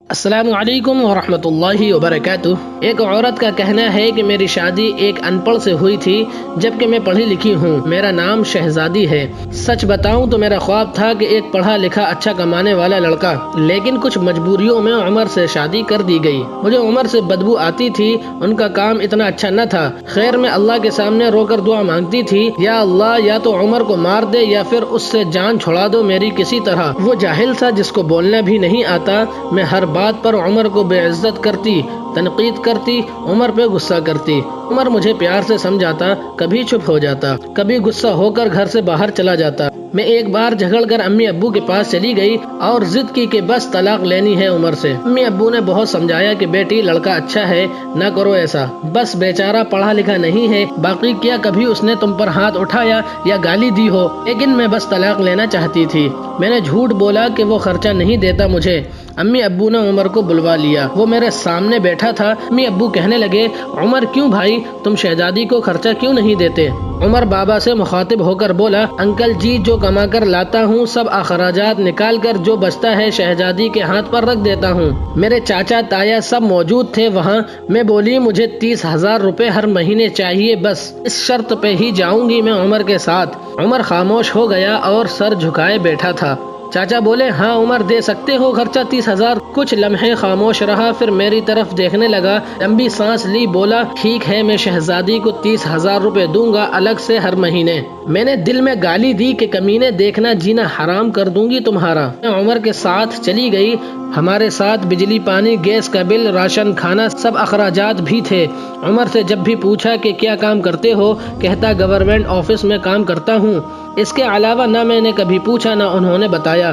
अस्सलामु अलैकुम वरहमतुल्लाहि वबरकातुह। एक औरत का कहना है कि मेरी शादी एक अनपढ़ से हुई थी, जबकि मैं पढ़ी लिखी हूँ। मेरा नाम शहजादी है। सच बताऊँ तो मेरा ख्वाब था कि एक पढ़ा लिखा अच्छा कमाने वाला लड़का, लेकिन कुछ मजबूरियों में उमर से शादी कर दी गई। मुझे उमर से बदबू आती थी, उनका काम इतना अच्छा न था। खैर मैं अल्लाह के सामने रोकर दुआ मांगती थी, या अल्लाह या तो उमर को मार दे या फिर उससे जान छुड़ा दो मेरी किसी तरह। वो जाहिल था जिसको बोलना भी नहीं आता। मैं हर बात पर उमर को बेइज्जत करती, तनकीद करती, उमर पे गुस्सा करती। उमर मुझे प्यार से समझाता, कभी चुप हो जाता, कभी गुस्सा होकर घर से बाहर चला जाता। मैं एक बार झगड़ कर अम्मी अब्बू के पास चली गई और जिद की कि बस तलाक लेनी है उमर से। अम्मी अब्बू ने बहुत समझाया कि बेटी लड़का अच्छा है, न करो ऐसा, बस बेचारा पढ़ा लिखा नहीं है, बाकी क्या कभी उसने तुम पर हाथ उठाया या गाली दी हो। लेकिन मैं बस तलाक लेना चाहती थी। मैंने झूठ बोला कि वो खर्चा नहीं देता मुझे। अम्मी अब्बू ने उमर को बुलवा लिया। वो मेरे सामने बैठा था। अम्मी अब्बू कहने लगे, उमर क्यों भाई, तुम शहजादी को खर्चा क्यों नहीं देते? उमर बाबा से मुखातिब होकर बोला, अंकल जी जो कमा कर लाता हूँ सब अखराजात निकाल कर जो बचता है शहजादी के हाथ पर रख देता हूँ। मेरे चाचा ताया सब मौजूद थे वहाँ। मैं बोली, मुझे 30,000 रुपए हर महीने चाहिए, बस इस शर्त पे ही जाऊंगी मैं उमर के साथ। उमर खामोश हो गया और सर झुकाए बैठा था। चाचा बोले, हाँ उमर दे सकते हो खर्चा 30,000। कुछ लम्हे खामोश रहा, फिर मेरी तरफ देखने लगा, लंबी सांस ली, बोला, ठीक है मैं शहजादी को 30,000 रुपए दूंगा अलग से हर महीने। मैंने दिल में गाली दी कि कमीने देखना जीना हराम कर दूंगी तुम्हारा। मैं उमर के साथ चली गई। हमारे साथ बिजली पानी गैस का बिल राशन खाना सब अखराजात भी थे। उमर से जब भी पूछा कि क्या काम करते हो, कहता गवर्नमेंट ऑफिस में काम करता हूँ। इसके अलावा न मैंने कभी पूछा न उन्होंने बताया।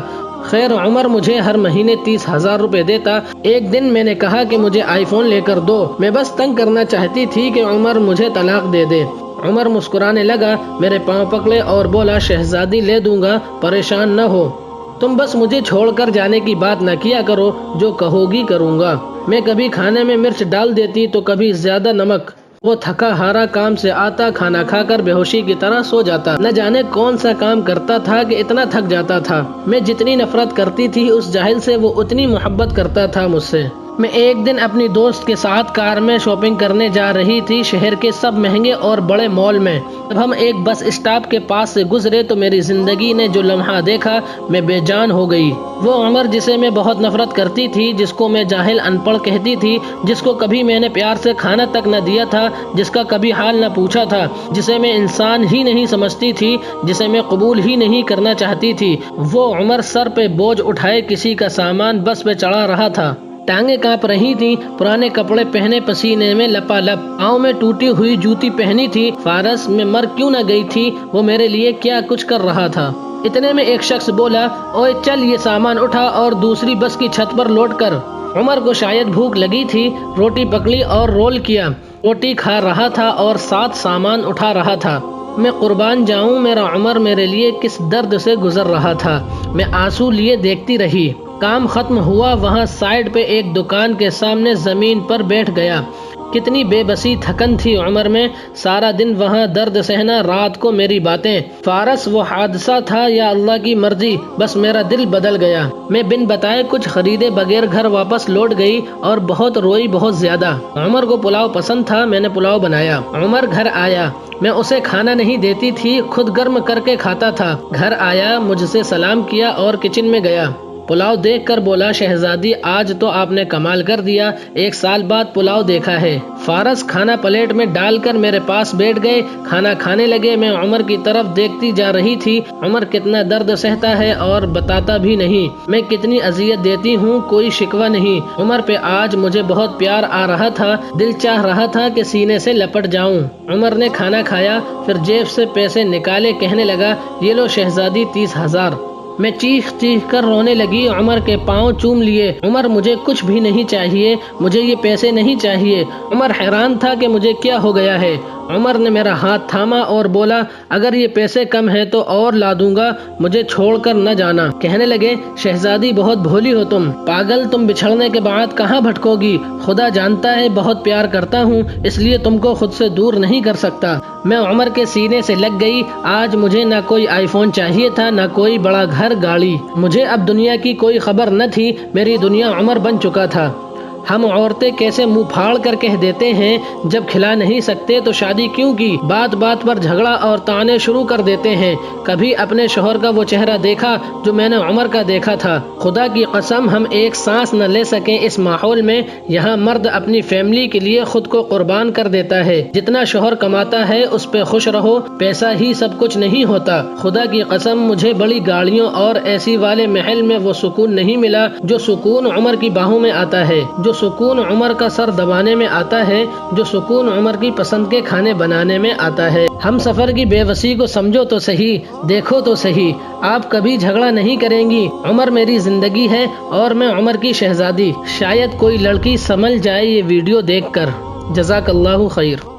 खैर उमर मुझे हर महीने 30,000 रुपए देता। एक दिन मैंने कहा कि मुझे आईफोन लेकर दो। मैं बस तंग करना चाहती थी कि उमर मुझे तलाक दे दे। उमर मुस्कुराने लगा, मेरे पाँव पकड़े और बोला, शहजादी ले दूंगा, परेशान न हो, तुम बस मुझे छोड़कर जाने की बात न किया करो, जो कहोगी करूँगा। मैं कभी खाने में मिर्च डाल देती तो कभी ज्यादा नमक। वो थका हारा काम से आता, खाना खाकर बेहोशी की तरह सो जाता। न जाने कौन सा काम करता था कि इतना थक जाता था। मैं जितनी नफरत करती थी उस जाहिल से, वो उतनी मोहब्बत करता था मुझसे। मैं एक दिन अपनी दोस्त के साथ कार में शॉपिंग करने जा रही थी, शहर के सब महंगे और बड़े मॉल में। जब हम एक बस स्टॉप के पास से गुजरे तो मेरी जिंदगी ने जो लम्हा देखा, मैं बेजान हो गई। वो उमर जिसे मैं बहुत नफरत करती थी, जिसको मैं जाहिल अनपढ़ कहती थी, जिसको कभी मैंने प्यार से खाना तक न दिया था, जिसका कभी हाल न पूछा था, जिसे मैं इंसान ही नहीं समझती थी, जिसे मैं कबूल ही नहीं करना चाहती थी, वो उमर सर पे बोझ उठाए किसी का सामान बस पे चढ़ा रहा था। टांगे कांप रही थी, पुराने कपड़े पहने पसीने में लपालप, पाँव में टूटी हुई जूती पहनी थी। फारस में मर क्यों न गई थी, वो मेरे लिए क्या कुछ कर रहा था। इतने में एक शख्स बोला, ओए चल ये सामान उठा और दूसरी बस की छत पर लौट कर। उमर को शायद भूख लगी थी, रोटी पकड़ी और रोल किया, रोटी खा रहा था और साथ सामान उठा रहा था। मैं कुर्बान जाऊं, मेरा उमर मेरे लिए किस दर्द से गुजर रहा था। मैं आंसू लिए देखती रही। काम खत्म हुआ, वहाँ साइड पे एक दुकान के सामने जमीन पर बैठ गया। कितनी बेबसी थकन थी उमर में, सारा दिन वहाँ दर्द सहना, रात को मेरी बातें। फारस वो हादसा था या अल्लाह की मर्जी, बस मेरा दिल बदल गया। मैं बिन बताए कुछ खरीदे बगैर घर वापस लौट गई और बहुत रोई, बहुत ज्यादा। उमर को पुलाव पसंद था, मैंने पुलाव बनाया। उमर घर आया, मैं उसे खाना नहीं देती थी, खुद गर्म करके खाता था। घर आया, मुझसे सलाम किया और किचन में गया। पुलाव देखकर बोला, शहजादी आज तो आपने कमाल कर दिया, 1 साल बाद पुलाव देखा है। फारस खाना प्लेट में डालकर मेरे पास बैठ गए, खाना खाने लगे। मैं उमर की तरफ देखती जा रही थी। उमर कितना दर्द सहता है और बताता भी नहीं, मैं कितनी अजियत देती हूँ, कोई शिकवा नहीं। उमर पे आज मुझे बहुत प्यार आ रहा था, दिल चाह रहा था कि सीने से लपट जाऊं। उमर ने खाना खाया, फिर जेब से पैसे निकाले, कहने लगा, ये लो शहजादी 30,000। मैं चीख चीख कर रोने लगी, उमर के पाँव चूम लिए। उमर मुझे कुछ भी नहीं चाहिए, मुझे ये पैसे नहीं चाहिए। उमर हैरान था कि मुझे क्या हो गया है। उमर ने मेरा हाथ थामा और बोला, अगर ये पैसे कम हैं तो और ला दूंगा, मुझे छोड़कर न जाना। कहने लगे, शहजादी बहुत भोली हो तुम, पागल, तुम बिछड़ने के बाद कहाँ भटकोगी। खुदा जानता है बहुत प्यार करता हूँ, इसलिए तुमको खुद से दूर नहीं कर सकता। मैं उमर के सीने से लग गई। आज मुझे ना कोई आईफोन चाहिए था, ना कोई बड़ा घर गाड़ी। मुझे अब दुनिया की कोई खबर न थी, मेरी दुनिया उमर बन चुका था। हम औरतें कैसे मुंह फाड़ कर कह देते हैं, जब खिला नहीं सकते तो शादी क्यों की। बात बात पर झगड़ा और ताने शुरू कर देते हैं। कभी अपने शोहर का वो चेहरा देखा जो मैंने उमर का देखा था। खुदा की कसम हम एक सांस न ले सके इस माहौल में। यहाँ मर्द अपनी फैमिली के लिए खुद को कुर्बान कर देता है। जितना शोहर कमाता है उस पे खुश रहो, पैसा ही सब कुछ नहीं होता। खुदा की कसम मुझे बड़ी गाड़ियों और एसी वाले महल में वो सुकून नहीं मिला जो सुकून उमर की बाहों में आता है, जो सुकून उमर का सर दबाने में आता है, जो सुकून उमर की पसंद के खाने बनाने में आता है। हम सफर की बेबसी को समझो तो सही, देखो तो सही। आप कभी झगड़ा नहीं करेंगी। उमर मेरी जिंदगी है और मैं उमर की शहजादी। शायद कोई लड़की समझ जाए ये वीडियो देखकर। जज़ाकल्लाहु खैर।